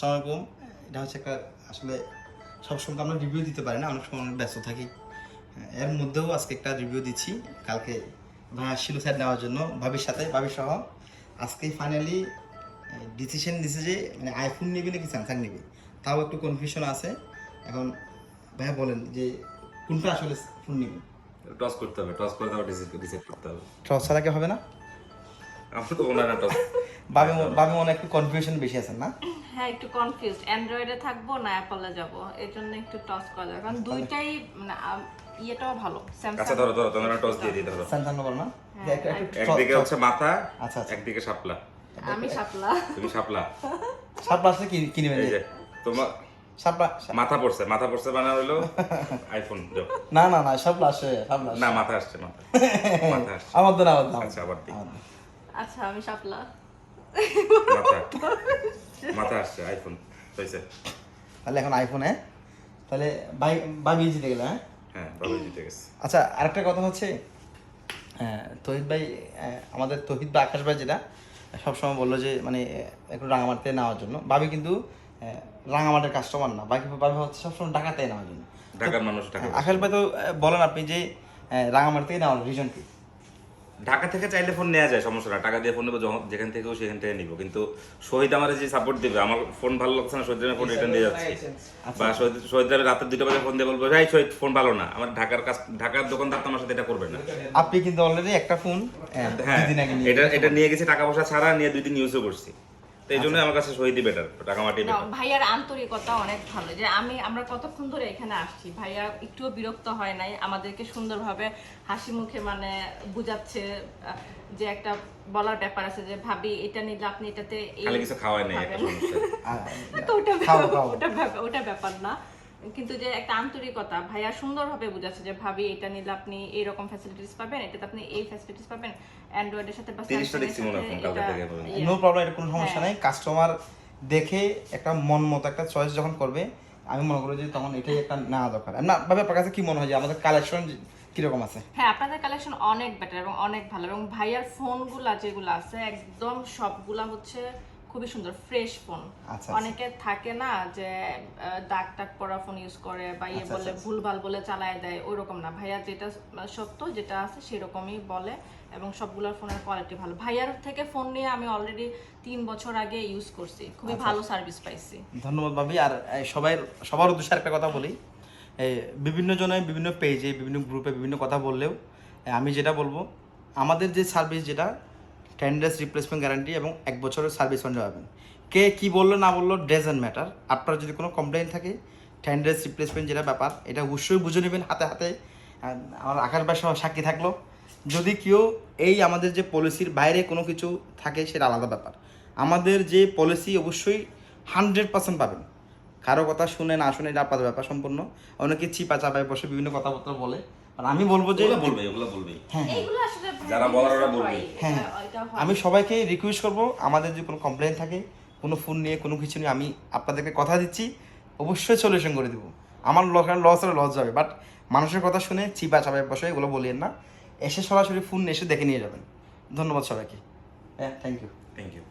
আসসালামু আলাইকুম। এটা হচ্ছে একটা আসলে সবসময় তো আমরা রিভিউ দিতে পারি না, অনেক সময় অনেক ব্যস্ত থাকি। এর মধ্যেও আজকে একটা রিভিউ দিচ্ছি। কালকে ভাই আসছিল স্যার নেওয়ার জন্য ভাবির সাথে, ভাবির সহ। আজকে ফাইনালি ডিসিশন দিছে যে মানে আইফোন নেবে নাকি স্যামসাং নেবে, তাও একটু কনফিউশন আছে। এখন ভাইয়া বলেন যে কোনটা আসলে ফোন নেবে। টস করতে হবে, টস করে তারপর ডিসাইড করতে হবে। টস ছাড়া কি হবে না? আমার তো মনে হয় না টস। ভাবি মনে একটু কনফিউশন বেশি আছেন না? হ্যাঁ, একটু কনফিউজড, অ্যান্ড্রয়েডে থাকবো না অ্যাপলে যাব, এর জন্য একটু টস করা যায়, কারণ দুইটাই মানে ইয়েটাও ভালো। আচ্ছা ধরো তোমরা টস দিয়ে দিই। ধরো স্যামসাং নেবো না? একদিকে হচ্ছে মাথা, আচ্ছা আচ্ছা, একদিকে শাপলা। আমি শাপলা। তুমি শাপলা। সাপলা আসলে কি নেবেন? এই যে তোমার সাপলা মাথা পড়ছে মানে হলো আইফোন। না না না, সাপলা আসে, সাপলা না মাথা আসছে, মাথা আসছে। আমার তো না, আমার আচ্ছা আবার দিই। আচ্ছা আমি শাপলা। মাথা আসছে আইফোন হয়েছে। তাহলে এখন আইফোনে, তাহলে ভাবি জিতে গেল। হ্যাঁ হ্যাঁ, বাবা জিতে গেছে। আচ্ছা, আরেকটা কথা হচ্ছে, তহিদ ভাই, আমাদের তহিদ বা আকাশ ভাই যেটা সবসময় বললো যে মানে একটু রাঙামাটিতে নেওয়ার জন্য। ভাবি কিন্তু রাঙামাটির কাস্টমার না, ভাবি হচ্ছে সবসময় ঢাকাতে নেওয়ার জন্য। ঢাকার মানুষ ঢাকা। আকাশ ভাই তো বলেন আপনি যে রাঙামাটি থেকে নেওয়ার রিজন কি? ঢাকা থেকে চাইলে ফোন নেওয়া যায়, সমস্যা না, টাকা দিয়ে ফোন নেবো, যেখান থেকেও সেখান থেকে নিবো। কিন্তু শহীদ আমার যে সাপোর্ট দেবে, আমার ফোন ভালো লাগছে না, শহীদের ফোন রিটার্ন দিয়ে যাচ্ছে। বা শহীদ রাতের 2টা বাজে ফোন দিয়ে বলবো এই শহীদ ফোন ভালো না, আমার ঢাকার দোকানদার তো আমার সাথে এটা করবে না। আপনি কিন্তু অলরেডি একটা ফোন হ্যাঁ, এটা নিয়ে গেছি টাকা পয়সা ছাড়া, নিয়ে 2 দিন ইউজও করছি। তো এই জন্য আমার কাছে শহীদই বেটার, টাকামাটি না, বেটার। ভাইয়ার আন্তরিকতা অনেক ভালো, যে আমরা কতক্ষণ ধরে এখানে আসছি, ভাইয়া একটুও বিরক্ত হয় নাই, আমাদেরকে সুন্দরভাবে হাসি মুখে মানে বুঝাচ্ছে যে একটা বলার ব্যাপার আছে যে ভাবি এটা নিলে আপনি এটাতে খালি কিছু খাওয়াই নাই একটা সমস্যা। তো ওটা ব্যাপার না, কিন্তু যে একটা আন্তরিকতা, ভাইয়া সুন্দরভাবে বুঝাচ্ছে যে ভাবি এটা নিলে আপনি এইরকম ফ্যাসিলিটিস পাবেন, এটাতে আপনি এই ফ্যাসিলিটিস পাবেন, অ্যান্ড্রয়েডের সাথে বা 30টা দেখছি মনে হয় ফোন কালকে থেকে। নো প্রবলেম, এটা কোনো সমস্যা নাই। কাস্টমার দেখে একটা মন মতো একটা চয়েস যখন করবে, আমি মনে করি যে তখন এটাই একটা নেওয়া দরকার। না ভাবে আপনার কাছে কি মনে হয় যে আমাদের কালেকশন কিরকম আছে? হ্যাঁ, আপনাদের কালেকশন অনেক বেটার এবং অনেক ভালো, এবং ভাইয়ার ফোনগুলা যেগুলো আছে একদম সবগুলা হচ্ছে খুবই সুন্দর ফ্রেশ ফোন। আচ্ছা, অনেকে থাকে না যে দাগ টাগ পড়া ফোন ইউজ করে বা ইয়ে আচ্ছা, বলে আচ্ছা। ভুলভাল বলে চালায় দেয়, ওইরকম না। ভাইয়া যেটা সত্য যেটা আছে সেরকমই বলে, এবং সবগুলোর ফোনের কোয়ালিটি ভালো। ভাইয়ার থেকে ফোন নিয়ে আমি অলরেডি 3 বছর আগে ইউজ করছি, খুবই ভালো সার্ভিস পাইছি। ধন্যবাদ ভাবি। আর সবার উদ্দেশ্যে একটা কথা বলি, বিভিন্ন জনে বিভিন্ন পেজে বিভিন্ন গ্রুপে বিভিন্ন কথা বললেও আমি যেটা বলবো, আমাদের যে সার্ভিস যেটা 10 days রিপ্লেসমেন্ট গ্যারান্টি এবং 1 বছরের সার্ভিস ওয়ারেন্টি পাবেন। কে কি বললো না বললো ডাজন্ট ম্যাটার। আপনার যদি কোনো কমপ্লেইন থাকে 10 days রিপ্লেসমেন্ট যেটা ব্যাপার, এটা অবশ্যই বুঝে নেবেন হাতে হাতে। আমার আকাশ ভাই সহ সাক্ষী থাকলো। যদি কেউ এই আমাদের যে পলিসির বাইরে কোনো কিছু থাকে সেটা আলাদা ব্যাপার। আমাদের যে পলিসি অবশ্যই 100% পাবেন। কারো কথা শুনে না শুনে এটা আপনাদের ব্যাপার সম্পূর্ণ। অনেকে চিপা চাপায় বসে বিভিন্ন কথাবার্তা বলে, আর আমি বলবো যে ওগুলো বলবেই। হ্যাঁ এইগুলো আসলে যারা বলার ওরা বলবে। হ্যাঁ, আমি সবাইকে রিকোয়েস্ট করব, আমাদের যদি কোনো কমপ্লেন থাকে কোনো ফোন নিয়ে কোনো কিছু নিয়ে, আমি আপনাদেরকে কথা দিচ্ছি অবশ্যই সলিউশন করে দেবো। আমার লস হলে লস যাবে, বাট মানুষের কথা শুনে চিপা চাপায় বসে এগুলো বলিয়েন না। এসে সরাসরি ফোন এসে দেখে নিয়ে যাবেন। ধন্যবাদ সবাইকে। হ্যাঁ, থ্যাংক ইউ।